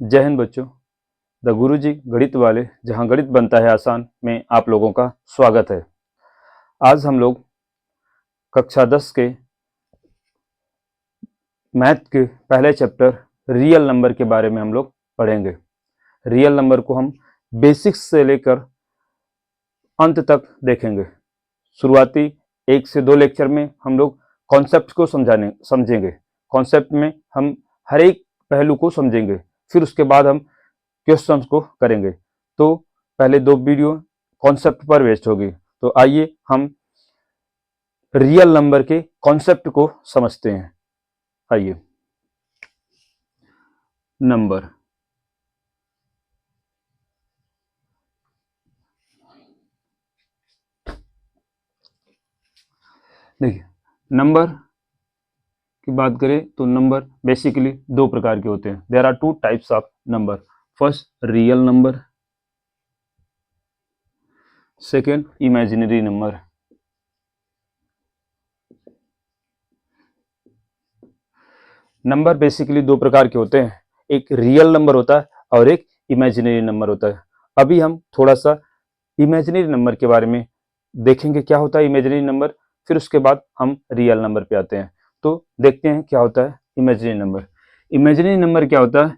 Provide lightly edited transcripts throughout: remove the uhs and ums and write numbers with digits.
जय हिंद बच्चों। द गुरुजी गणित वाले, जहां गणित बनता है आसान में आप लोगों का स्वागत है। आज हम लोग कक्षा 10 के मैथ के पहले चैप्टर रियल नंबर के बारे में हम लोग पढ़ेंगे। रियल नंबर को हम बेसिक्स से लेकर अंत तक देखेंगे। शुरुआती 1 से 2 लेक्चर में हम लोग कॉन्सेप्ट को समझेंगे। कॉन्सेप्ट में हम हर एक पहलू को समझेंगे, फिर उसके बाद हम क्वेश्चंस को करेंगे। तो पहले 2 वीडियो कॉन्सेप्ट पर वेस्ट होगी। तो आइए हम रियल नंबर के कॉन्सेप्ट को समझते हैं। आइए, नंबर। देखिए, नंबर की बात करें तो नंबर बेसिकली 2 प्रकार के होते हैं। There are 2 types of number. First, real number, second, imaginary number. Number basically 2 प्रकार के होते हैं, एक रियल नंबर होता है और एक इमेजिनरी नंबर होता है। अभी हम थोड़ा सा इमेजिनरी नंबर के बारे में देखेंगे, क्या होता है इमेजिनरी नंबर, फिर उसके बाद हम रियल नंबर पे आते हैं। तो देखते हैं क्या होता है इमेजिनरी नंबर। इमेजिनरी नंबर क्या होता है?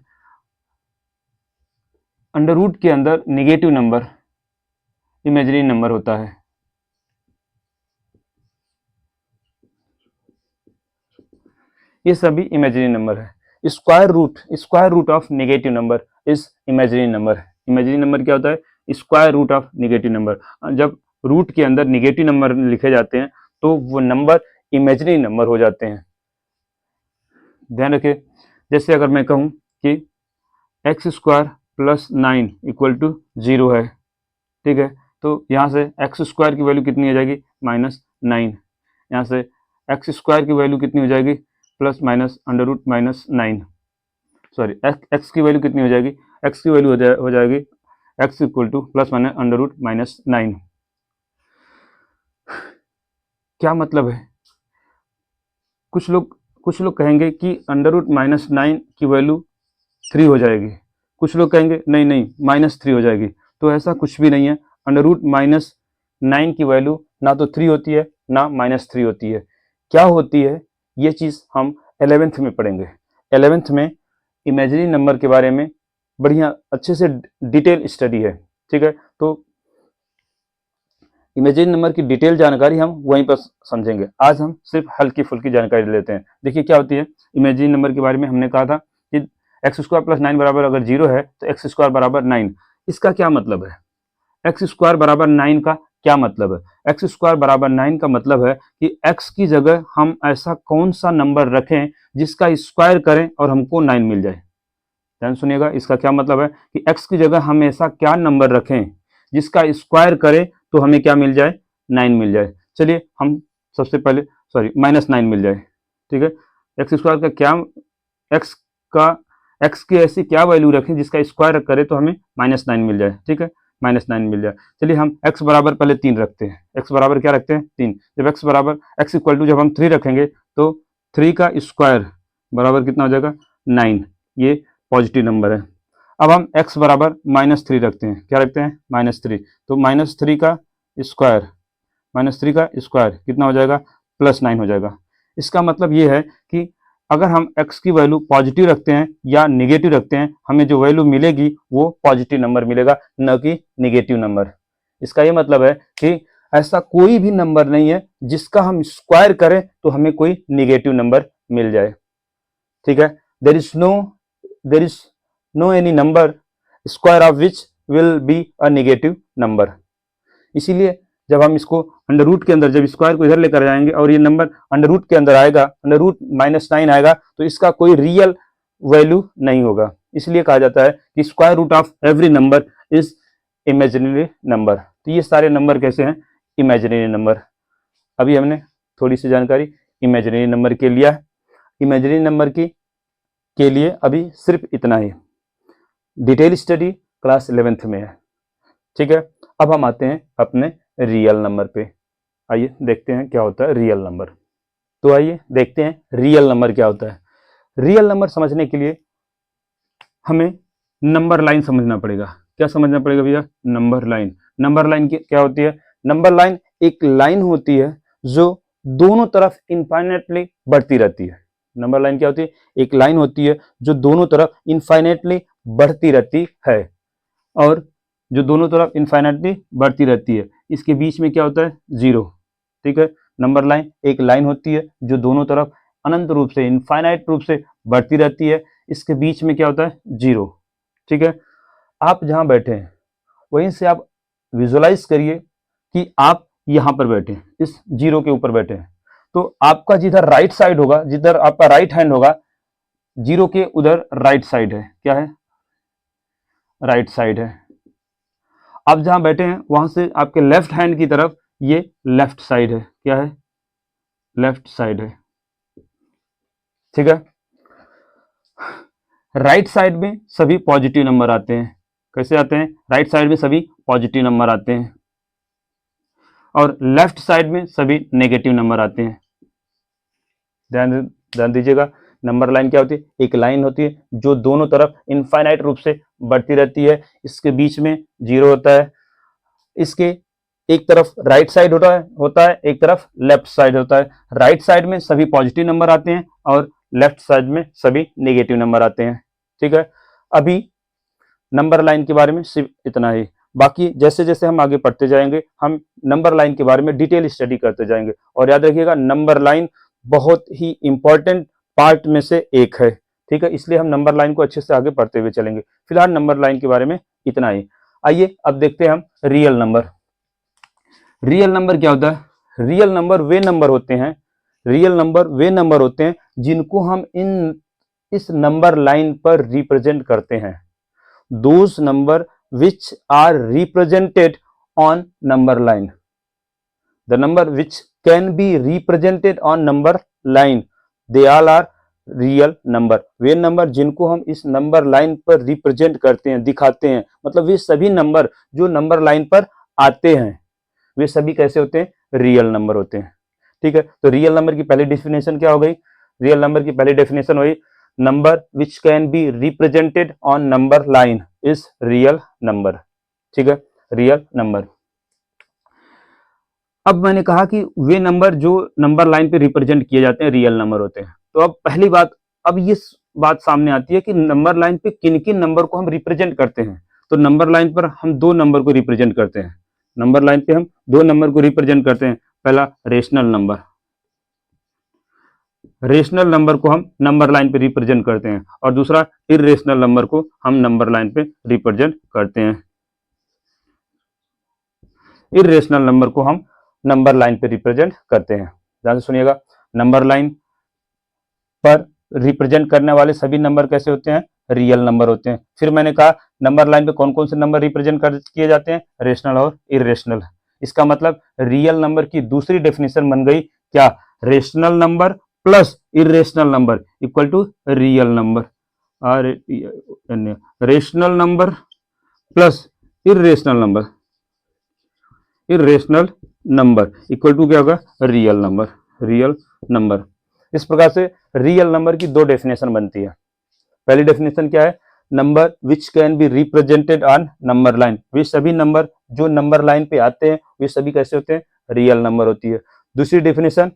अंडर रूट के अंदर निगेटिव नंबर इमेजिनरी नंबर होता है। ये सभी इमेजिनरी नंबर है। Square root of negative number is imaginary number. Imaginary number क्या होता है? Square root of negative number. जब रूट के अंदर निगेटिव नंबर लिखे जाते हैं तो वो नंबर इमेजिनरी नंबर हो जाते हैं। ध्यान रखिए, जैसे अगर मैं कहूं कि x square plus 9 equal to 0 है, ठीक है, तो यहाँ से एक्स स्क्वायर की वैल्यू कितनी हो जाएगी? -9। यहाँ से एक्स स्क्वायर की वैल्यू कितनी हो जाएगी? Plus minus under root -9। Sorry, x की वैल्यू कितनी हो जाएगी? एक्स की वैल्यू हो जाएगी x equal to plus minus under root -9। क्या मतलब है? कुछ लोग कहेंगे कि अंडर रूट -9 की वैल्यू 3 हो जाएगी। कुछ लोग कहेंगे नहीं नहीं -3 हो जाएगी। तो ऐसा कुछ भी नहीं है। अंडर रूट -9 की वैल्यू ना तो 3 होती है ना -3 होती है। क्या होती है ये चीज़ हम 11th में पढ़ेंगे। 11th में इमेजिनरी नंबर के बारे में बढ़िया अच्छे से डिटेल स्टडी है, ठीक है। तो इमेजिनरी नंबर की डिटेल जानकारी हम वहीं पर समझेंगे। आज हम सिर्फ हल्की फुल्की जानकारी लेते हैं। देखिए क्या होती है इमेजिनरी नंबर के बारे में। हमने कहा था कि एक्स स्क्वायर प्लस 9 बराबर अगर 0 है तो एक्स स्क्वायर बराबर 9। इसका क्या मतलब है? एक्स स्क्वायर बराबर 9 का क्या मतलब है? एक्स स्क्वायर बराबर 9 का मतलब है कि एक्स की जगह हम ऐसा कौन सा नंबर रखें जिसका स्क्वायर करें और हमको 9 मिल जाए। ध्यान सुनिएगा, इसका क्या मतलब है कि एक्स की जगह हम ऐसा क्या नंबर रखें जिसका स्क्वायर करें तो हमें क्या मिल जाए? 9 मिल जाए। चलिए हम सबसे पहले -9 मिल जाए, ठीक है। एक्स स्क्वायर का क्या, एक्स का एक्स की ऐसी क्या वैल्यू रखें जिसका स्क्वायर करें तो हमें -9 मिल जाए, ठीक है, -9 मिल जाए। चलिए हम एक्स बराबर पहले 3 रखते हैं। एक्स बराबर क्या रखते हैं? 3। जब एक्स बराबर एक्स इक्वल टू जब हम 3 रखेंगे तो 3 का स्क्वायर बराबर कितना हो जाएगा? 9। ये पॉजिटिव नंबर है। अब हम x बराबर -3 रखते हैं। क्या रखते हैं? -3। तो -3 का स्क्वायर कितना हो जाएगा? +9 हो जाएगा। इसका मतलब ये है कि अगर हम x की वैल्यू पॉजिटिव रखते हैं या निगेटिव रखते हैं, हमें जो वैल्यू मिलेगी वो पॉजिटिव नंबर मिलेगा, न कि निगेटिव नंबर। इसका ये मतलब है कि ऐसा कोई भी नंबर नहीं है जिसका हम स्क्वायर करें तो हमें कोई निगेटिव नंबर मिल जाए, ठीक है। There is no any number square of which will be a negative number. इसीलिए जब हम इसको अंडर रूट के अंदर, जब स्क्वायर को इधर लेकर जाएंगे और ये नंबर अंडर रूट के अंदर आएगा, अंडर रूट -9 आएगा, तो इसका कोई रियल वैल्यू नहीं होगा। इसलिए कहा जाता है कि square root of every number is imaginary number. तो ये सारे नंबर कैसे हैं? Imaginary number. अभी हमने थोड़ी सी जानकारी इमेजिनरी नंबर के लिया है। इमेजिनरी नंबर की के लिए अभी सिर्फ इतना ही। डिटेल स्टडी क्लास 11th में है, ठीक है। अब हम आते हैं अपने रियल नंबर पे। आइए देखते हैं क्या होता है रियल नंबर। तो आइए देखते हैं रियल नंबर क्या होता है। रियल नंबर समझने के लिए हमें नंबर लाइन समझना पड़ेगा। क्या समझना पड़ेगा भैया? Number line. नंबर लाइन क्या होती है? नंबर लाइन एक लाइन होती है जो दोनों तरफ इनफाइनेटली बढ़ती रहती है। नंबर लाइन क्या होती है? एक लाइन होती है जो दोनों तरफ इनफाइनेटली बढ़ती रहती है, और जो दोनों तरफ इनफाइनेटली बढ़ती रहती है, इसके बीच में क्या होता है? जीरो। ठीक है, नंबर लाइन एक लाइन होती है जो दोनों तरफ अनंत रूप से, इनफाइनाइट रूप से बढ़ती रहती है, इसके बीच में क्या होता है? जीरो। ठीक है, आप जहां बैठे हैं वहीं से आप विजुअलाइज करिए कि आप यहां पर बैठे हैं, इस जीरो के ऊपर बैठे हैं, तो आपका जिधर राइट साइड होगा, जिधर आपका राइट हैंड होगा, जीरो के उधर राइट साइड है। क्या है? राइट साइड है। आप जहां बैठे हैं वहां से आपके लेफ्ट हैंड की तरफ ये लेफ्ट साइड है। क्या है? लेफ्ट साइड है। ठीक है, राइट साइड में सभी पॉजिटिव नंबर आते हैं। कैसे आते हैं? राइट साइड में सभी पॉजिटिव नंबर आते हैं और लेफ्ट साइड में सभी नेगेटिव नंबर आते हैं। ध्यान दीजिएगा, नंबर लाइन क्या होती है? एक लाइन होती है जो दोनों तरफ इनफाइनाइट रूप से बढ़ती रहती है, इसके बीच में जीरो होता है, इसके एक तरफ राइट साइड होता है, एक तरफ लेफ्ट साइड होता है। राइट साइड में सभी पॉजिटिव नंबर आते हैं और लेफ्ट साइड में सभी नेगेटिव नंबर आते हैं। ठीक है, अभी नंबर लाइन के बारे में सिर्फ इतना ही, बाकी जैसे जैसे हम आगे पढ़ते जाएंगे हम नंबर लाइन के बारे में डिटेल स्टडी करते जाएंगे। और याद रखिएगा, नंबर लाइन बहुत ही इंपॉर्टेंट पार्ट में से एक है। ठीक है, इसलिए हम नंबर लाइन को अच्छे से आगे पढ़ते हुए चलेंगे। फिलहाल नंबर लाइन के बारे में इतना ही। आइए अब देखते हैं हम रियल नंबर। रियल नंबर क्या होता है? रियल नंबर वे नंबर होते हैं, रियल नंबर वे नंबर होते हैं जिनको हम इस नंबर लाइन पर रिप्रेजेंट करते हैं। Those number which are represented on number line. The number which can be represented on number line, they all are real number. Way number जिनको हम इस नंबर लाइन पर रिप्रेजेंट करते हैं, दिखाते हैं, मतलब वे सभी नंबर जो नंबर लाइन पर आते हैं वे सभी कैसे होते हैं? रियल नंबर होते हैं। ठीक है, तो रियल नंबर की पहली डेफिनेशन क्या हो गई? रियल नंबर की पहली डेफिनेशन हुई, number which can be represented on number line is real number. ठीक है, रियल नंबर। अब मैंने कहा कि वे नंबर जो नंबर लाइन पे रिप्रेजेंट किए जाते हैं रियल नंबर होते हैं। तो अब पहली बात, अब ये बात सामने आती है कि नंबर लाइन पे किन किन नंबर को हम रिप्रेजेंट करते हैं। तो नंबर लाइन पर हम दो नंबर को रिप्रेजेंट करते हैं। नंबर लाइन पे हम दो नंबर को रिप्रेजेंट करते हैं। पहला रेशनल नंबर, रेशनल नंबर को हम नंबर लाइन पे रिप्रेजेंट करते हैं, और दूसरा इरेशनल नंबर को हम नंबर लाइन पे रिप्रेजेंट करते हैं। इरेशनल नंबर को हम नंबर लाइन पे रिप्रेजेंट करते हैं। ध्यान से सुनिएगा, नंबर लाइन पर रिप्रेजेंट करने वाले सभी नंबर कैसे होते हैं? रियल नंबर होते हैं। फिर मैंने कहा नंबर लाइन पे कौन कौन से नंबर रिप्रेजेंट किए जाते हैं? रेशनल और इरेशनल। इसका मतलब रियल नंबर की दूसरी डेफिनेशन बन गई क्या? Rational number plus irrational number equal to real number. Rational number plus irrational number, irrational number equal to क्या होगा? Real number, real number. इस प्रकार से रियल नंबर की दो डेफिनेशन बनती है। पहली डेफिनेशन क्या है? Number which can be represented on number line, वे सभी नंबर जो नंबर लाइन पे आते हैं वे सभी कैसे होते हैं? रियल नंबर होती है। दूसरी definition,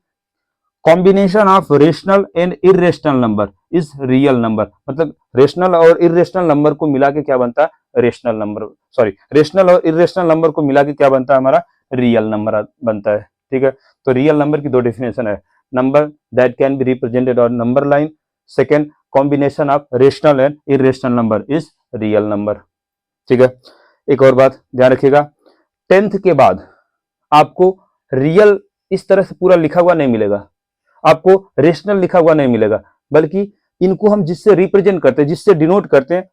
combination of rational and irrational number is real number, मतलब रेशनल और इरेशनल नंबर को मिला के क्या बनता है? रेशनल नंबर, सॉरी, रेशनल और इरेशनल नंबर को मिला के क्या बनता है? हमारा रियल नंबर बनता है। ठीक है, तो रियल नंबर की दो डेफिनेशन है, number that can be represented on number line, second combination of rational and irrational number is real number. ठीक है, एक और बात ध्यान रखिएगा, 10th के बाद आपको रियल इस तरह से पूरा लिखा हुआ नहीं मिलेगा, आपको रेशनल लिखा हुआ नहीं मिलेगा, बल्कि इनको हम जिससे रिप्रेजेंट करते हैं, जिससे डिनोट करते हैं,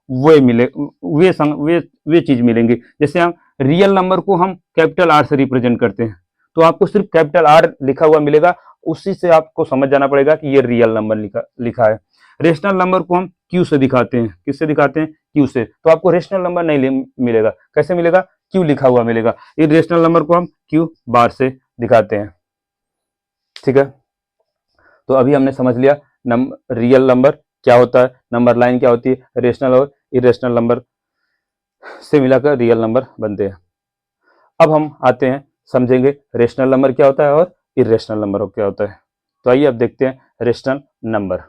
वे चीज मिलेंगे। जैसे हम रियल नंबर को हम कैपिटल आर से रिप्रेजेंट करते हैं, तो आपको सिर्फ कैपिटल आर लिखा हुआ मिलेगा, उसी से आपको समझ जाना पड़ेगा कि ये रियल नंबर लिखा है। रेशनल नंबर को हम क्यू से दिखाते हैं, किससे दिखाते हैं? क्यू से, तो आपको रेशनल नंबर नहीं मिलेगा। कैसे मिलेगा? क्यू लिखा हुआ मिलेगा। इरेशनल नंबर को हम क्यू बार से दिखाते हैं। ठीक है, तो अभी हमने समझ लिया रियल नंबर क्या होता है, नंबर लाइन क्या होती है, रेशनल और इरेशनल नंबर से मिलाकर रियल नंबर बनते हैं। अब हम आते हैं समझेंगे रेशनल नंबर क्या होता है और इरेशनल नंबर क्या होता है। तो आइए अब देखते हैं रेशनल नंबर।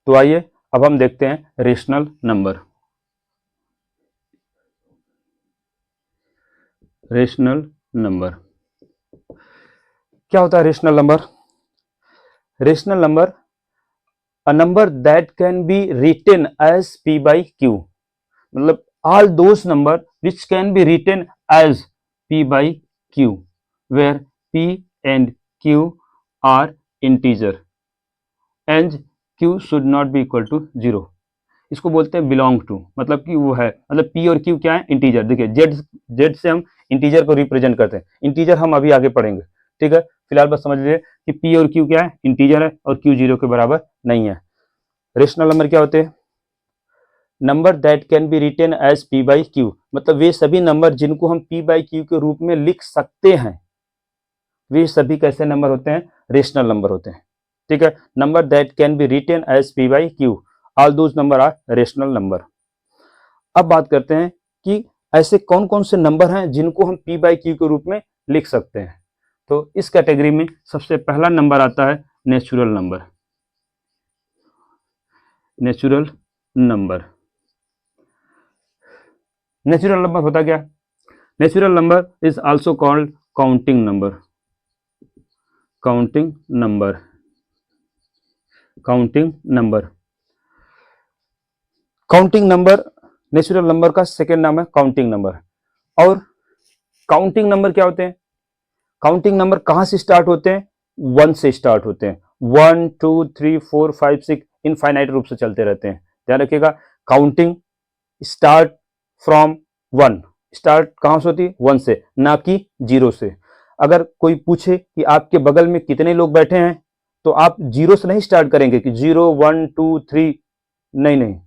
तो आइए अब हम देखते हैं रेशनल नंबर। रेशनल नंबर क्या होता है? Rational number, rational number a number that can be written as p by q, मतलब all those number which can be written as p by q where p and q are integer and q should not be equal to 0। इसको बोलते हैं belong to, मतलब कि वो है, मतलब p और q क्या है? इंटीजर। देखिए z से हम इंटीजर को रिप्रेजेंट करते हैं, इंटीजर हम अभी आगे पढ़ेंगे, ठीक है। फिलहाल बस समझ लीजिए कि p और q क्या है? इंटीजर है और q 0 के बराबर नहीं है। रेशनल नंबर क्या होते हैं? Number that can be written as p by q, मतलब वे सभी नंबर जिनको हम p बाई q के रूप में लिख सकते हैं, वे सभी कैसे नंबर होते हैं? रेशनल नंबर होते हैं, ठीक है। Number that can be written as p by q, all those number are rational number. अब बात करते हैं कि ऐसे कौन कौन से नंबर हैं जिनको हम p बाई q के रूप में लिख सकते हैं। तो इस कैटेगरी में सबसे पहला नंबर आता है natural number. Natural number, natural number होता क्या? Natural number is also called counting number. Counting number, counting number, counting number natural number का सेकेंड नाम है काउंटिंग नंबर। और काउंटिंग नंबर क्या होते हैं? काउंटिंग नंबर कहां से स्टार्ट होते हैं? 1 से स्टार्ट होते हैं। 1 2 3 4 5 6 इनफाइनाइट रूप से चलते रहते हैं। ध्यान रखिएगा, काउंटिंग स्टार्ट फ्रॉम 1, स्टार्ट कहां से होती है? 1 से, ना कि 0 से। अगर कोई पूछे कि आपके बगल में कितने लोग बैठे हैं, तो आप 0 से नहीं स्टार्ट करेंगे कि 0 1 2 3, नहीं नहीं,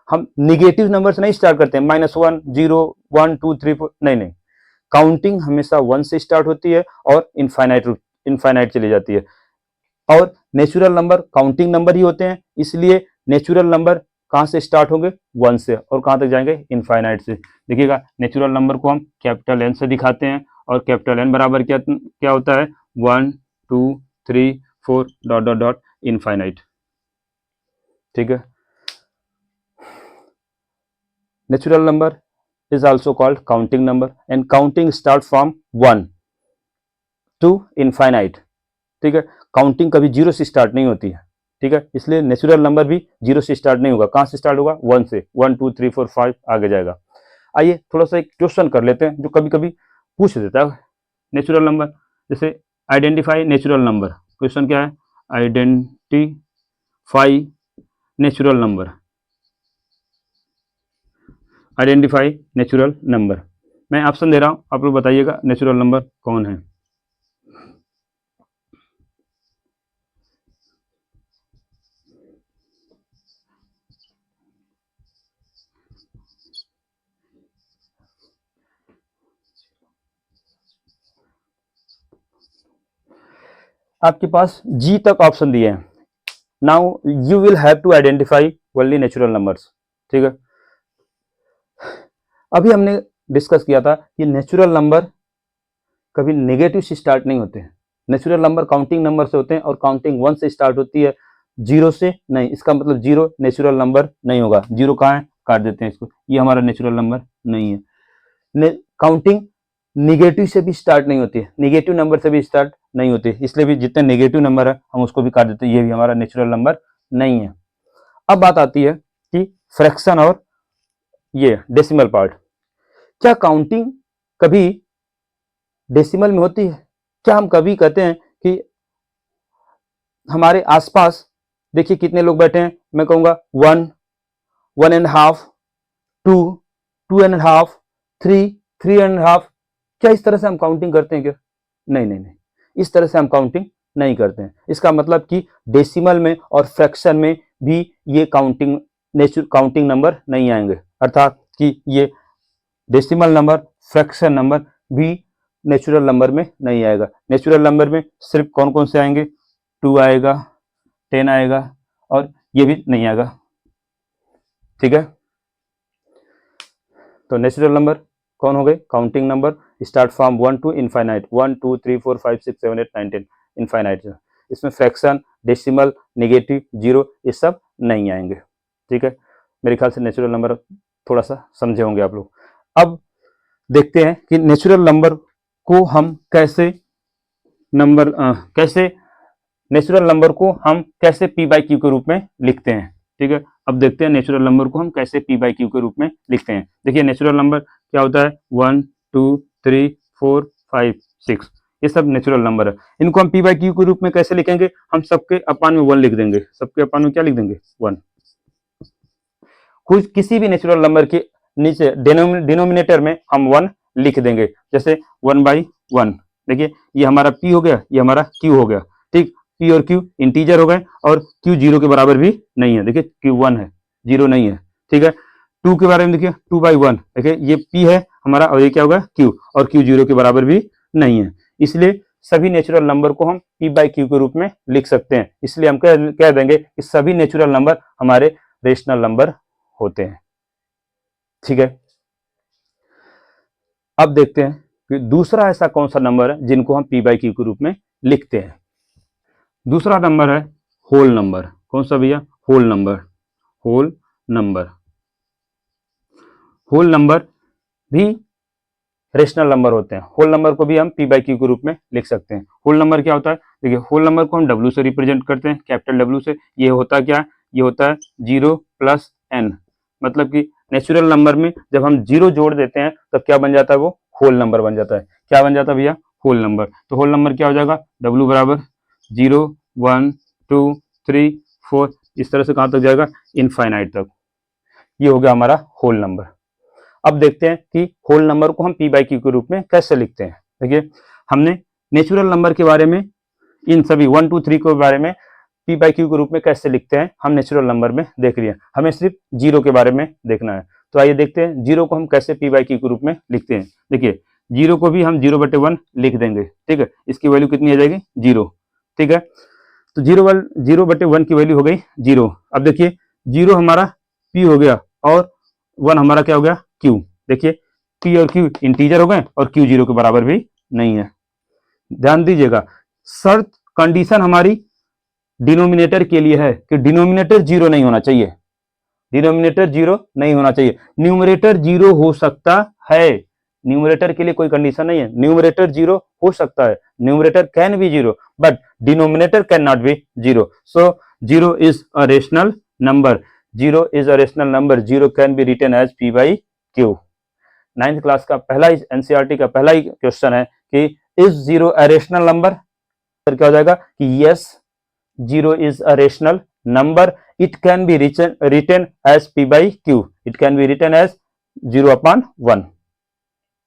हम निगेटिव नंबर से नहीं स्टार्ट करते हैं, -1 0 1 2 3 4, नहीं नहीं, काउंटिंग हमेशा 1 से स्टार्ट होती है और इनफाइनाइट चली जाती है। और नेचुरल नंबर काउंटिंग नंबर ही होते हैं, इसलिए नेचुरल नंबर कहां से स्टार्ट होंगे? 1 से, और कहां तक जाएंगे? इनफाइनाइट से। देखिएगा, नेचुरल नंबर को हम कैपिटल N से दिखाते हैं, और कैपिटल N बराबर क्या क्या होता है? 1 2 3 4 डॉट डॉट डॉट इनफाइनाइट, ठीक है। Natural number is also called counting number and counting start from 1 to infinite, ठीक है। काउंटिंग कभी 0 से स्टार्ट नहीं होती है, ठीक है, इसलिए नेचुरल नंबर भी 0 से स्टार्ट नहीं होगा। कहां से स्टार्ट होगा? 1 से, 1 2 3 4 5 आगे जाएगा। आइए थोड़ा सा एक क्वेश्चन कर लेते हैं जो कभी कभी पूछ देता है नेचुरल नंबर, जैसे आइडेंटिफाई नेचुरल नंबर। क्वेश्चन क्या है? Identify natural number, identify natural number. मैं ऑप्शन दे रहा हूं, आप लोग बताइएगा नेचुरल नंबर कौन है। आपके पास जी तक ऑप्शन दिए हैं। Now you will have to identify only natural numbers, ठीक है। अभी हमने डिस्कस किया था कि नेचुरल नंबर कभी नेगेटिव से स्टार्ट नहीं होते हैं। नेचुरल नंबर काउंटिंग नंबर से होते हैं और काउंटिंग 1 से स्टार्ट होती है, 0 से नहीं। इसका मतलब 0 नेचुरल नंबर नहीं होगा। 0 कहाँ है? काट देते हैं इसको, ये हमारा नेचुरल नंबर नहीं है। काउंटिंग निगेटिव से भी स्टार्ट नहीं होती है, निगेटिव नंबर से भी स्टार्ट नहीं होती है, इसलिए भी जितने नेगेटिव नंबर है हम उसको भी काट देते हैं, ये भी हमारा नेचुरल नंबर नहीं है। अब बात आती है कि फ्रैक्शन और ये डेसिमल पार्ट। क्या काउंटिंग कभी डेसिमल में होती है? क्या हम कभी कहते हैं कि हमारे आसपास देखिए कितने लोग बैठे हैं, मैं कहूंगा 1 1.5 2 2.5 3 3.5, क्या इस तरह से हम काउंटिंग करते हैं क्या? नहीं नहीं नहीं, इस तरह से हम काउंटिंग नहीं करते हैं। इसका मतलब कि डेसिमल में और फ्रैक्शन में भी ये काउंटिंग नंबर नहीं आएंगे, अर्थात कि ये डेसिमल नंबर फ्रैक्शन नंबर भी नेचुरल नंबर में नहीं आएगा। नेचुरल नंबर में सिर्फ कौन कौन से आएंगे? 2 आएगा, 10 आएगा, और ये भी नहीं आएगा। ठीक है, तो नेचुरल नंबर कौन हो गए? Counting number start from 1 to infinite, 1 2 3 4 5 6 7 8 9 10 infinite. इसमें फ्रैक्शन, डेसिमल, नेगेटिव, जीरो ये सब नहीं आएंगे। ठीक है, मेरे ख्याल से नेचुरल नंबर थोड़ा सा समझे होंगे आप लोग। अब देखते हैं कि नेचुरल नंबर को हम कैसे नेचुरल नंबर को हम कैसे पी बाई क्यू के रूप में लिखते हैं। ठीक है, अब देखते हैं नेचुरल नंबर को हम कैसे पी बाई क्यू के रूप में लिखते हैं। देखिए नेचुरल नंबर क्या होता है? 1 2 3 4 5 6, ये सब नेचुरल नंबर है। इनको हम पी बाई क्यू के रूप में कैसे लिखेंगे? हम सबके अपान में 1 लिख देंगे। सबके अपान में क्या लिख देंगे? 1। कुछ किसी भी नेचुरल नंबर के नीचे डिनोमिनेटर में हम 1 लिख देंगे, जैसे 1/1। देखिए ये हमारा p हो गया, ये हमारा q हो गया। ठीक, p और q इंटीजर हो गए और q 0 के बराबर भी नहीं है। देखिए q 1 है, 0 नहीं है। ठीक है, 2 के बारे में देखिए 2/1। देखिए ये p है हमारा और ये क्या होगा? q, और q 0 के बराबर भी नहीं है। इसलिए सभी नेचुरल नंबर को हम p बाई क्यू के रूप में लिख सकते हैं। इसलिए हम कह देंगे कि सभी नेचुरल नंबर हमारे रेशनल नंबर होते हैं। ठीक है, अब देखते हैं कि दूसरा ऐसा कौन सा नंबर है जिनको हम पी बाई क्यू के रूप में लिखते हैं। दूसरा नंबर है होल नंबर। कौन सा भैया? Whole number. Whole number, whole number भी रेशनल नंबर होते हैं। होल नंबर को भी हम पी बाई क्यू के रूप में लिख सकते हैं। होल नंबर क्या होता है? देखिए होल नंबर को हम डब्ल्यू से रिप्रेजेंट करते हैं, कैपिटल डब्ल्यू से। ये होता क्या? ये होता है 0 + n। मतलब कि नेचुरल नंबर में जब हम 0 जोड़ देते हैं तब क्या बन जाता है? वो होल नंबर बन जाता है। क्या बन जाता है भैया? Whole number. तो होल नंबर क्या हो जाएगा? डब्ल्यू बराबर 0 1 2 3 4, इस तरह से कहाँ तक जाएगा? इनफाइनाइट तक। ये हो गया हमारा होल नंबर। अब देखते हैं कि होल नंबर को हम पी बाई क्यू के रूप में कैसे लिखते हैं। देखिए हमने नेचुरल नंबर के बारे में, इन सभी 1 2 3 के बारे में पी बाई क्यू के रूप में कैसे लिखते हैं हम नेचुरल नंबर में देख लिया। हमें सिर्फ 0 के बारे में देखना है। तो आइए देखते हैं 0 को हम कैसे पी बाई क्यू के रूप में लिखते हैं। देखिए 0 को भी हम 0/1 लिख देंगे। ठीक है, इसकी वैल्यू कितनी आ जाएगी? 0। ठीक है, तो 0/1 की वैल्यू हो गई 0। अब देखिए 0 हमारा p हो गया और 1 हमारा क्या हो गया? q। देखिए p और q इंटीजर हो गए और q 0 के बराबर भी नहीं है। ध्यान दीजिएगा, शर्त कंडीशन हमारी डिनोमिनेटर के लिए है कि डिनोमिनेटर 0 नहीं होना चाहिए। डिनोमिनेटर 0 नहीं होना चाहिए। न्यूमरेटर 0 हो सकता है। न्यूमरेटर के लिए कोई कंडीशन नहीं है। न्यूमरेटर 0 हो सकता है, numerator can be 0, but denominator can not be 0। So 0 is a rational number. 0 is a rational number. 0 can be written as P by Q. 9th class का पहला एनसीईआरटी का पहला ही क्वेश्चन है कि इज 0 अ रेशनल नंबर? क्या हो जाएगा कि yes, 0 is a rational number. It can be written as p by q. It can be written as 0/1।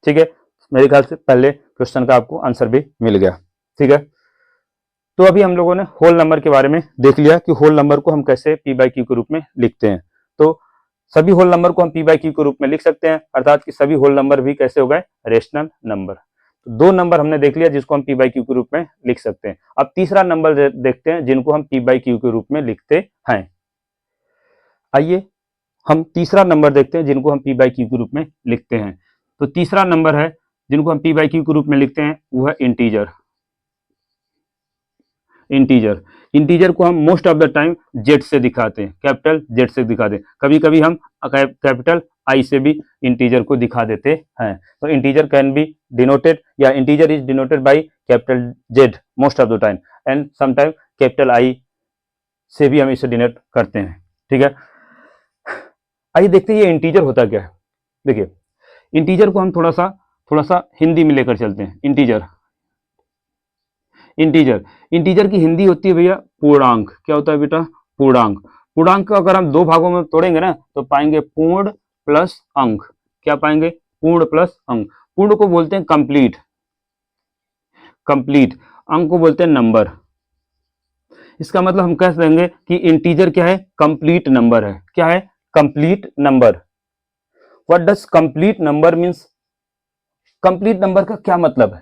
ठीक है, मेरे ख्याल से पहले क्वेश्चन का आपको आंसर भी मिल गया। ठीक है, तो अभी हम लोगों ने होल नंबर के बारे में देख लिया कि होल नंबर को हम कैसे पी बाई क्यू के रूप में लिखते हैं। तो सभी होल नंबर को हम पी बाई क्यू के रूप में लिख सकते हैं, अर्थात कि सभी होल नंबर भी कैसे हो गए? Rational number. तो 2 नंबर हमने देख लिया जिसको हम पी बाई क्यू के रूप में लिख सकते हैं। अब तीसरा नंबर देखते हैं जिनको हम पी बाई क्यू के रूप में लिखते हैं। आइए हम तीसरा नंबर देखते हैं जिनको हम पी बाई क्यू के रूप में लिखते हैं। तो तीसरा नंबर है जिनको हम पी बाई क्यू के रूप में लिखते हैं, वो है इंटीजर। इंटीजर, इंटीजर को हम most of the time Z से दिखाते हैं, कैपिटल जेड से दिखाते हैं। कभी कभी हम कैपिटल आई से भी इंटीजर को दिखा देते हैं। तो इंटीजर कैन बी डिनोटेड या integer is denoted by capital Z most of the time, and sometime capital I से भी हम इसे डिनोट करते हैं। ठीक है, आइए देखते हैं ये इंटीजर होता क्या है। देखिए इंटीजर को हम थोड़ा सा हिंदी में लेकर चलते हैं। इंटीजर, इंटीजर, इंटीजर की हिंदी होती है भैया पूर्णांक। क्या होता है बेटा? पूर्णांक। पूर्णांक को अगर हम 2 भागों में तोड़ेंगे ना तो पाएंगे पूर्ण प्लस अंक। क्या पाएंगे? पूर्ण प्लस अंक। पूर्ण को बोलते हैं कंप्लीट, कंप्लीट। अंक को बोलते हैं नंबर। इसका मतलब हम कह देंगे कि इंटीजर क्या है? कंप्लीट नंबर है। क्या है? Complete number. What does complete number means? Complete number का क्या मतलब है?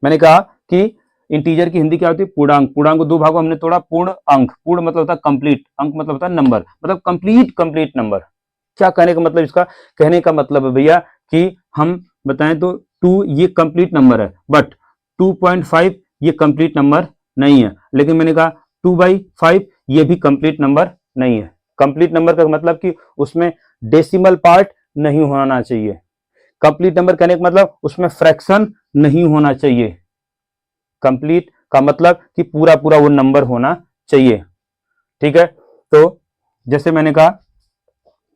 मैंने कहा कि इंटीजर की हिंदी क्या होती है? पूर्णांक। पूर्णांक को दो भागों हमने तोड़ा, पूर्ण अंक, पूर्ण मतलब होता है कंप्लीट, अंक मतलब होता है नंबर, मतलब कंप्लीट नंबर। क्या कहने का मतलब इसका? कहने का मतलब है भैया कि हम बताएं तो 2 ये कंप्लीट नंबर है, बट 2.5 ये कंप्लीट नंबर नहीं है। लेकिन मैंने कहा 2/5 ये भी कंप्लीट नंबर नहीं है। कंप्लीट नंबर का मतलब कि उसमें डेसिमल पार्ट नहीं होना चाहिए। कंप्लीट नंबर कहने का मतलब उसमें फ्रैक्शन नहीं होना चाहिए। कंप्लीट का मतलब कि पूरा पूरा वो नंबर होना चाहिए। ठीक है, तो जैसे मैंने कहा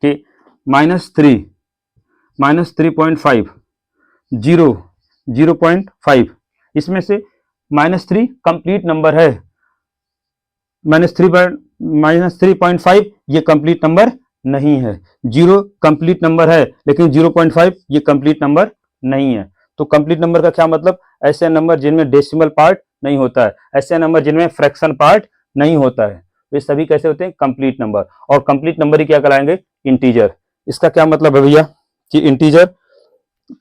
कि -3.5 जीरो 0.5, इसमें से -3 कंप्लीट नंबर है, -3.5 ये कंप्लीट नंबर नहीं है। 0 कंप्लीट नंबर है, लेकिन 0.5 ये कंप्लीट नंबर नहीं है। तो कंप्लीट नंबर का क्या मतलब? ऐसे नंबर जिनमें डेसिमल पार्ट नहीं होता है, ऐसे नंबर जिनमें फ्रैक्शन पार्ट नहीं होता है, वे सभी कैसे होते हैं? Complete number. और कंप्लीट नंबर ही क्या कहलाएंगे? इंटीजर। इसका क्या मतलब है भैया कि इंटीजर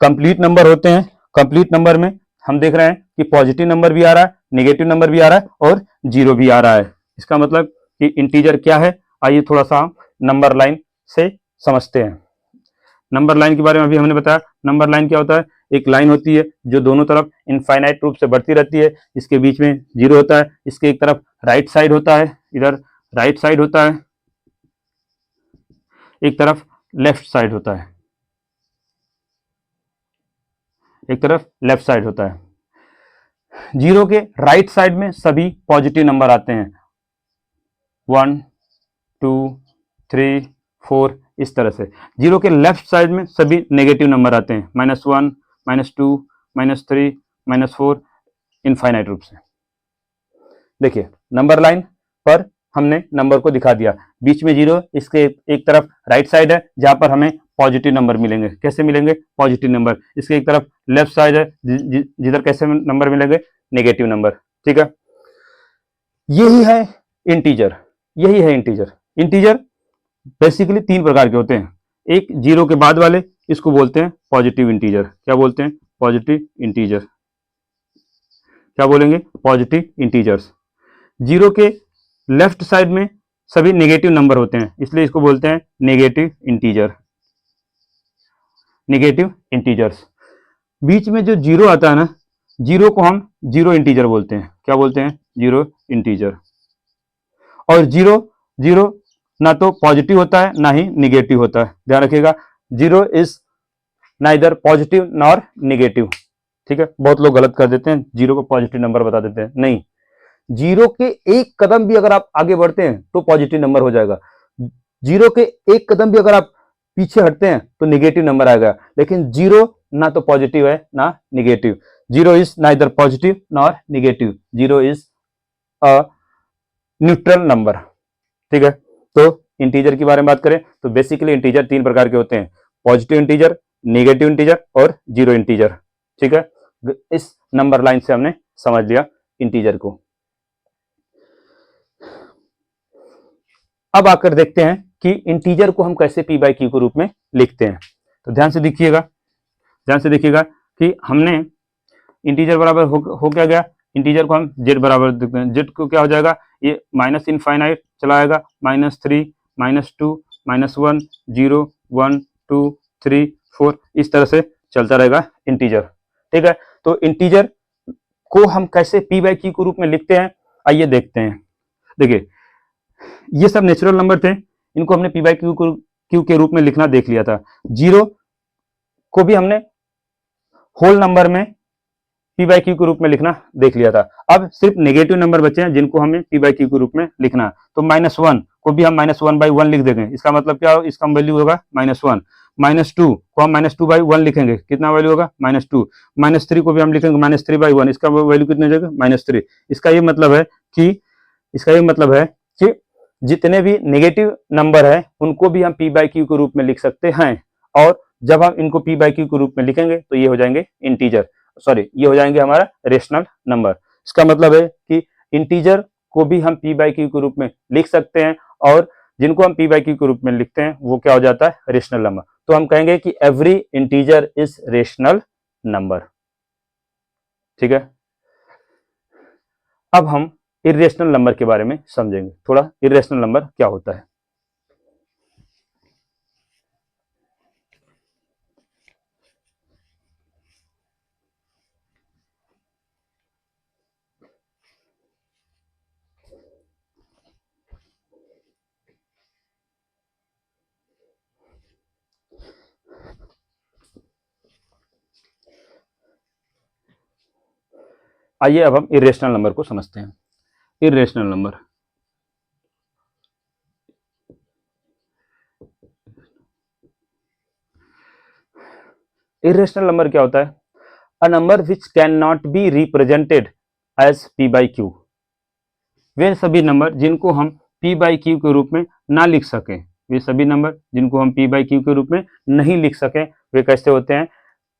कंप्लीट नंबर होते हैं। कंप्लीट नंबर में हम देख रहे हैं कि पॉजिटिव नंबर भी आ रहा है, नेगेटिव नंबर भी आ रहा है और जीरो भी आ रहा है। इसका मतलब कि इंटीजर क्या है? आइए थोड़ा सा हम नंबर लाइन से समझते हैं। नंबर लाइन के बारे में अभी हमने बताया। नंबर लाइन क्या होता है? एक लाइन होती है जो दोनों तरफ इनफाइनाइट रूप से बढ़ती रहती है, इसके बीच में जीरो होता है, इसके एक तरफ राइट साइड होता है, इधर राइट साइड होता है, एक तरफ लेफ्ट साइड होता है, एक तरफ लेफ्ट साइड होता है। जीरो के राइट साइड में सभी पॉजिटिव नंबर आते हैं, 1 2 3 4, इस तरह से। जीरो के लेफ्ट साइड में सभी नेगेटिव नंबर आते हैं, -1 -2 -3 -4, इनफाइनाइट रूप से। देखिए नंबर लाइन पर हमने नंबर को दिखा दिया, बीच में जीरो, इसके एक तरफ राइट साइड है जहां पर हमें पॉजिटिव नंबर मिलेंगे। कैसे मिलेंगे? Positive number. इसके एक तरफ लेफ्ट साइड है जिधर कैसे नंबर मिलेंगे? Negative number. ठीक है, यही है इंटीजर, यही है इंटीजर। इंटीजर बेसिकली तीन प्रकार के होते हैं। एक जीरो के बाद वाले, इसको बोलते हैं पॉजिटिव इंटीजर। क्या बोलते हैं? Positive integer. क्या बोलेंगे? Positive integers. जीरो के लेफ्ट साइड में सभी नेगेटिव नंबर होते हैं, इसलिए इसको बोलते हैं नेगेटिव इंटीजर। Negative integers. बीच में जो जीरो आता है ना, जीरो को हम जीरो इंटीजर बोलते हैं। क्या बोलते हैं? Zero integer. और जीरो जीरो ना तो पॉजिटिव होता है ना ही निगेटिव होता है, ध्यान रखिएगा। Zero is neither positive nor negative. ठीक है, बहुत लोग गलत कर देते हैं, जीरो को पॉजिटिव नंबर बता देते हैं। नहीं, जीरो के एक कदम भी अगर आप आगे बढ़ते हैं तो पॉजिटिव नंबर हो जाएगा। जीरो के एक कदम भी अगर आप पीछे हटते हैं तो निगेटिव नंबर आएगा। लेकिन जीरो ना तो पॉजिटिव है ना negative. Zero is neither positive nor negative. Zero is a neutral number. ठीक है, तो इंटीजर के बारे में बात करें तो बेसिकली इंटीजर तीन प्रकार के होते हैं, पॉजिटिव इंटीजर, नेगेटिव इंटीजर और जीरो इंटीजर। ठीक है, इस नंबर लाइन से हमने समझ लिया इंटीजर को। अब आकर देखते हैं कि इंटीजर को हम कैसे पी बाई क्यू के रूप में लिखते हैं। तो ध्यान से देखिएगा, ध्यान से देखिएगा कि हमने इंटीजर बराबर हो क्या गया? इंटीजर को हम जेड बराबर देखते हैं। जेड को क्या हो जाएगा? ये माइनस इनफाइनाइट चला आएगा, -3 -2 -1 0 1 2 3 4, इस तरह से चलता रहेगा इंटीजर। ठीक है, तो इंटीजर को हम कैसे पी बाई क्यू के रूप में लिखते हैं, आइए देखते हैं। देखिए ये सब नेचुरल नंबर थे, इनको हमने पी बाई क्यू के रूप में लिखना देख लिया था। जीरो को भी हमने होल नंबर में पी बाई क्यू के रूप में लिखना देख लिया था। अब सिर्फ नेगेटिव नंबर बचे हैं जिनको हमें पी बाई क्यू के रूप में लिखना। तो -1 को भी हम -1/1 लिख देंगे। इसका मतलब क्या होगा? इसका वैल्यू होगा -1। -2 को हम -2/1 लिखेंगे, कितना वैल्यू होगा? -2। -3 को भी हम लिखेंगे -3/1, इसका वैल्यू कितना हो जाएगा? -3। इसका ये मतलब है कि जितने भी नेगेटिव नंबर है उनको भी हम पी बाई क्यू के रूप में लिख सकते हैं। और जब हम इनको पी बाई क्यू के रूप में लिखेंगे तो ये हो जाएंगे इंटीजर, सॉरी ये हो जाएंगे हमारा रेशनल नंबर। इसका मतलब है कि इंटीजर को भी हम पी बाई क्यू के रूप में लिख सकते हैं, और जिनको हम पी बाई क्यू के रूप में लिखते हैं वो क्या हो जाता है? Rational number. तो हम कहेंगे कि every integer is rational number. ठीक है, अब हम इर्रेशनल नंबर के बारे में समझेंगे, थोड़ा इर्रेशनल नंबर क्या होता है। आइए अब हम इर्रेशनल नंबर को समझते हैं। इर्रेशनल नंबर, इर्रेशनल नंबर क्या होता है? A number which can not be represented as P by Q. वे सभी नंबर जिनको हम पी बाई क्यू के रूप में ना लिख सकें, वे सभी नंबर जिनको हम पी बाई क्यू के रूप में नहीं लिख सकें, वे कैसे होते हैं?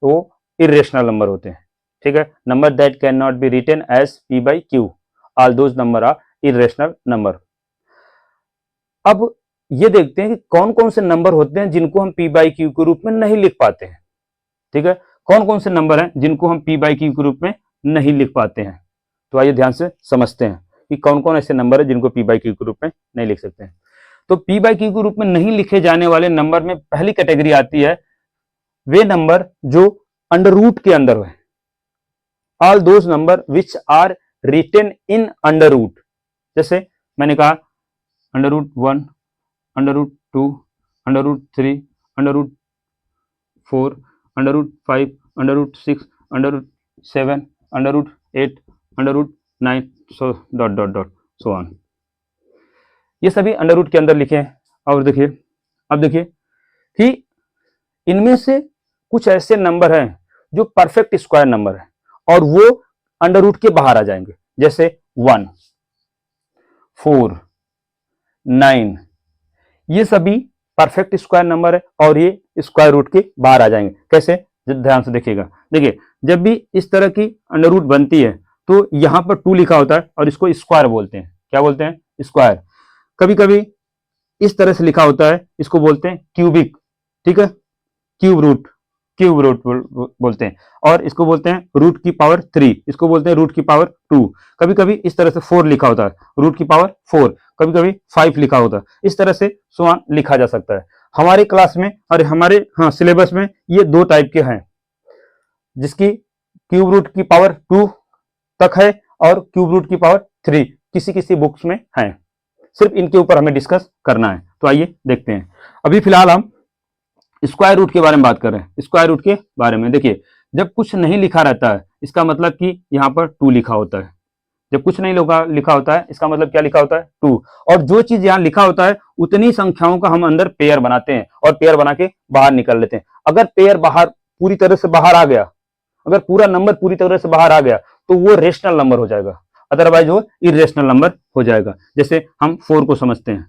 वो इर्रेशनल नंबर होते हैं। ठीक है, number that can not be written as P by Q, all those number are irrational number. अब ये देखते हैं कि कौन कौन से नंबर होते हैं जिनको हम पी बाई क्यू के रूप में नहीं लिख पाते हैं। ठीक है, कौन कौन से नंबर हैं जिनको हम पी बाई क्यू के रूप में नहीं लिख पाते हैं? तो आइए ध्यान से समझते हैं कि कौन कौन ऐसे नंबर है जिनको पी बाई क्यू के रूप में नहीं लिख सकते हैं। तो पी बाई क्यू के रूप में नहीं लिखे जाने वाले नंबर में पहली कैटेगरी आती है वे नंबर जो अंडर रूट के अंदर है, all those number which are written in under root. जैसे मैंने कहा under root 1, under root 2, under root 3, under root 4, under root 5, under root 6, under root 7, under root 8, under root 9, so dot dot dot so on. ये सभी under root के अंदर लिखे हैं। और देखिए, अब देखिए कि इनमें से कुछ ऐसे नंबर हैं जो परफेक्ट स्क्वायर नंबर है और वो अंडर रूट के बाहर आ जाएंगे, जैसे 1, 4, 9, ये सभी परफेक्ट स्क्वायर नंबर है और ये स्क्वायर रूट के बाहर आ जाएंगे। कैसे? ध्यान से देखिएगा। देखिए, जब भी इस तरह की अंडर रूट बनती है तो यहां पर 2 लिखा होता है और इसको स्क्वायर बोलते हैं। क्या बोलते हैं? स्क्वायर। कभी कभी इस तरह से लिखा होता है, इसको बोलते हैं क्यूबिक। ठीक है, क्यूब रूट, क्यूब रूट बोलते हैं। और इसको बोलते हैं रूट की पावर 3, इसको बोलते हैं रूट की पावर 2। कभी कभी इस तरह से 4 लिखा होता है, रूट की पावर 4। कभी कभी 5 लिखा होता है। इस तरह से सो लिखा जा सकता है। हमारे क्लास में और हमारे सिलेबस में ये 2 टाइप के हैं, जिसकी क्यूब रूट की पावर 2 तक है और क्यूब रूट की पावर 3 किसी किसी बुक्स में है। सिर्फ इनके ऊपर हमें डिस्कस करना है। तो आइए देखते हैं। अभी फिलहाल हम स्क्वायर रूट के बारे में बात कर रहे हैं। स्क्वायर रूट के बारे में देखिए, जब कुछ नहीं लिखा रहता है इसका मतलब कि यहाँ पर 2 लिखा होता है। जब कुछ नहीं लिखा होता है इसका मतलब क्या लिखा होता है? 2। और जो चीज यहाँ लिखा होता है उतनी संख्याओं का हम अंदर पेयर बनाते हैं और पेयर बना के बाहर निकल लेते हैं। अगर पेयर बाहर पूरी तरह से बाहर आ गया, अगर पूरा नंबर पूरी तरह से बाहर आ गया तो वो रेशनल नंबर हो जाएगा, अदरवाइज वो इरेशनल नंबर हो जाएगा। जैसे हम 4 को समझते हैं,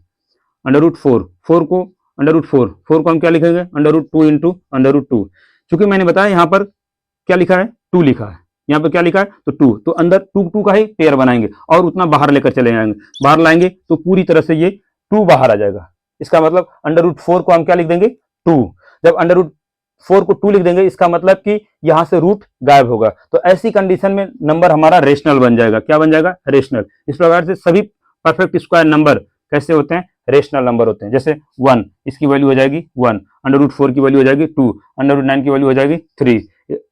अंडर रूट 4 को अंडर रूट 4 को हम क्या लिखेंगे? Under root 2 into under root 2। चूंकि मैंने बताया यहाँ पर क्या लिखा है? 2 लिखा है। यहाँ पर क्या लिखा है? तो 2, तो अंदर 2 का ही पेयर बनाएंगे और उतना बाहर लेकर चले जाएंगे। बाहर लाएंगे तो पूरी तरह से ये 2 बाहर आ जाएगा। इसका मतलब अंडर रूट 4 को हम क्या लिख देंगे? 2। जब अंडर रूट 4 को 2 लिख देंगे इसका मतलब कि यहां से रूट गायब होगा। तो ऐसी कंडीशन में नंबर हमारा रेशनल बन जाएगा। क्या बन जाएगा? रेशनल। इस प्रकार से सभी परफेक्ट स्क्वायर नंबर कैसे होते हैं? रेशनल नंबर होते हैं। जैसे 1, इसकी वैल्यू हो जाएगी 1, अंडर रूट 4 की वैल्यू हो जाएगी 2, अंडर रूट 9 की वैल्यू हो जाएगी 3।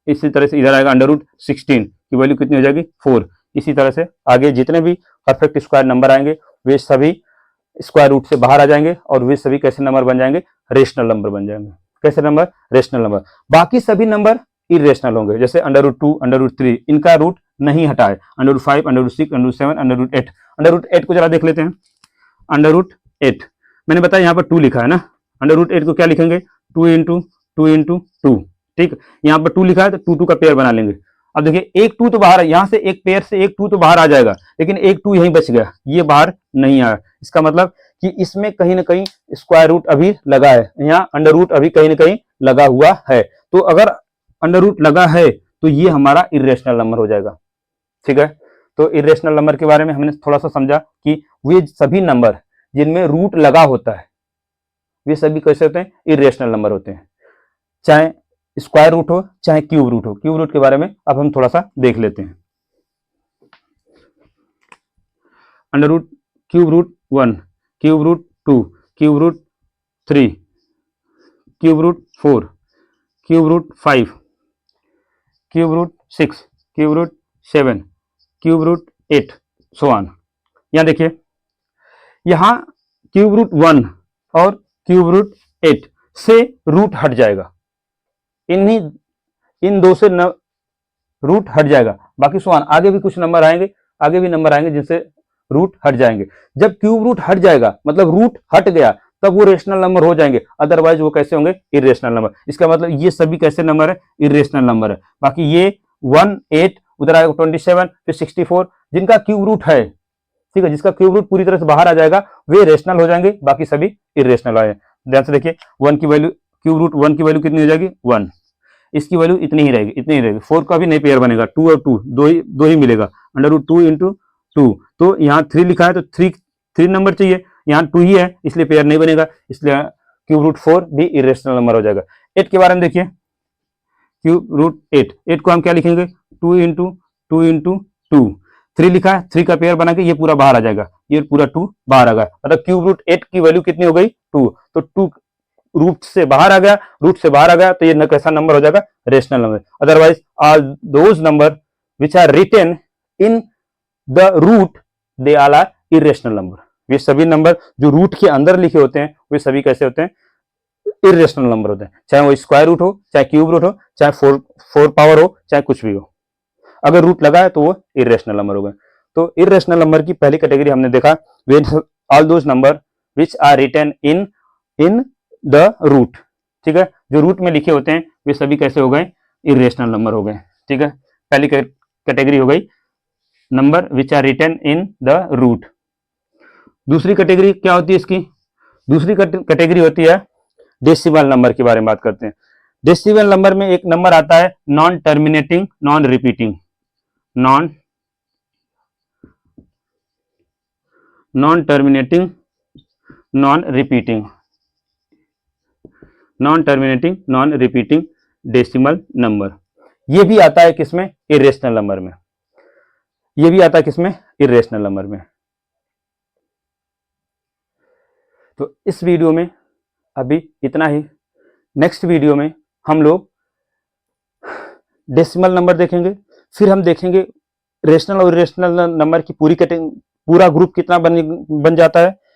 इसी तरह से इधर आएगा अंडर रूट 16 की वैल्यू कितनी हो जाएगी? 4। इसी तरह से आगे जितने भी परफेक्ट स्क्वायर नंबर आएंगे वे सभी स्क्वायर रूट से बाहर आ जाएंगे और वे सभी कैसे नंबर बन जाएंगे? रेशनल नंबर बन जाएंगे। कैसे नंबर? Rational number. बाकी सभी नंबर इरेशनल होंगे। जैसे अंडर रूट 2, अंडर रूट 3, इनका रूट नहीं हटा है। Under root 5, under root 6, under root 7, under root 8। Under root 8 को जरा देख लेते हैं। अंडर रूट 8 मैंने बताया यहाँ पर 2 लिखा है ना, अंडर रूट 8 को क्या लिखेंगे? 2 इंटू 2 इंटू 2। ठीक, यहाँ पर 2 लिखा है तो 2 का पेयर बना लेंगे। अब देखिए एक 2 तो बाहर है, यहाँ से एक पेयर से एक 2 तो बाहर आ जाएगा, लेकिन एक 2 यहीं बच गया, ये बाहर नहीं आया। इसका मतलब कि इसमें कहीं ना कहीं स्क्वायर रूट अभी लगा है, यहाँ अंडर रूट अभी कहीं ना कहीं लगा हुआ है। तो अगर अंडर रूट लगा है तो ये हमारा इरेशनल नंबर हो जाएगा। ठीक है, तो इरेशनल नंबर के बारे में हमने थोड़ा सा समझा कि वे सभी नंबर जिनमें रूट लगा होता है वे सभी कैसे होते हैं? इरेशनल नंबर होते हैं, चाहे स्क्वायर रूट हो चाहे क्यूब रूट हो। क्यूब रूट के बारे में अब हम थोड़ा सा देख लेते हैं। Under root cube root 1, cube root 2, cube root 3, cube root 4, cube root 5, cube root 6, cube root 7, cube root 8, so on. यहाँ देखिए, यहाँ क्यूब रूट 1 और क्यूब रूट 8 से रूट हट जाएगा, इन दो से रूट हट जाएगा, बाकी सो ऑन। आगे भी कुछ नंबर आएंगे, आगे भी नंबर आएंगे जिनसे रूट हट जाएंगे। जब क्यूब रूट हट जाएगा मतलब रूट हट गया, तब वो रेशनल नंबर हो जाएंगे, अदरवाइज वो कैसे होंगे, इरेशनल नंबर। इसका मतलब ये सभी कैसे नंबर है, इरेशनल नंबर है। बाकी ये 1, 8, उधर आएगा 27, फिर 64, जिनका क्यूब रूट है, ठीक है, जिसका क्यूब रूट पूरी तरह से बाहर आ जाएगा वे रेशनल हो जाएंगे, बाकी सभी इरेशनल आए। ध्यान से देखिए, 1 की वैल्यू, क्यूब रूट 1 की वैल्यू कितनी हो जाएगी, 1, इसकी वैल्यू इतनी ही रहेगी, इतनी ही रहेगी। 4 का भी नहीं पेयर बनेगा, 2 और 2 दो ही मिलेगा, अंडर रूट 2 इंटू 2। तो यहाँ 3 लिखा है तो 3 नंबर चाहिए, यहाँ 2 ही है इसलिए पेयर नहीं बनेगा, इसलिए क्यूब रूट 4 भी इरेशनल नंबर हो जाएगा। 8 के बारे में देखिए, क्यूब रूट 8 को हम क्या लिखेंगे, 2 इंटू 2 इंटू 2। 3 लिखा है, 3 का पेयर बना के ये पूरा बाहर आ जाएगा, ये पूरा 2 बाहर आ गया, मतलब क्यूब रूट 8 की वैल्यू कितनी हो गई, 2। तो 2 रूट से बाहर आ गया, तो ये कैसा नंबर हो जाएगा, rational number. Otherwise all those number which are written in the root they all are irrational number. ये सभी नंबर जो रूट के अंदर लिखे होते हैं वे सभी कैसे होते हैं, इरेशनल नंबर होते हैं, चाहे वो स्क्वायर रूट हो, चाहे क्यूब रूट हो, चाहे 4 पावर हो, चाहे कुछ भी हो। अगर रूट लगा है तो वो इरेशनल नंबर हो गए। तो इरेशनल नंबर की पहली कैटेगरी हमने देखा, all those number which are written in the root, ठीक है, जो रूट में लिखे होते हैं वे सभी कैसे हो गए, इरेशनल नंबर हो गए, ठीक है। पहली कैटेगरी हो गई number which are written in the root. दूसरी कैटेगरी क्या होती है इसकी, दूसरी कैटेगरी होती है डेसिमल नंबर के बारे में बात करते हैं। डेसिमल नंबर में एक नंबर आता है non terminating non repeating, non terminating non repeating decimal number. ये भी आता है किसमें, इरेशनल नंबर में, ये भी आता है किसमें, इरेशनल नंबर में। तो इस वीडियो में अभी इतना ही। नेक्स्ट वीडियो में हम लोग डेसिमल नंबर देखेंगे, फिर हम देखेंगे रेशनल और इरेशनल नंबर की पूरा ग्रुप कितना बन जाता है,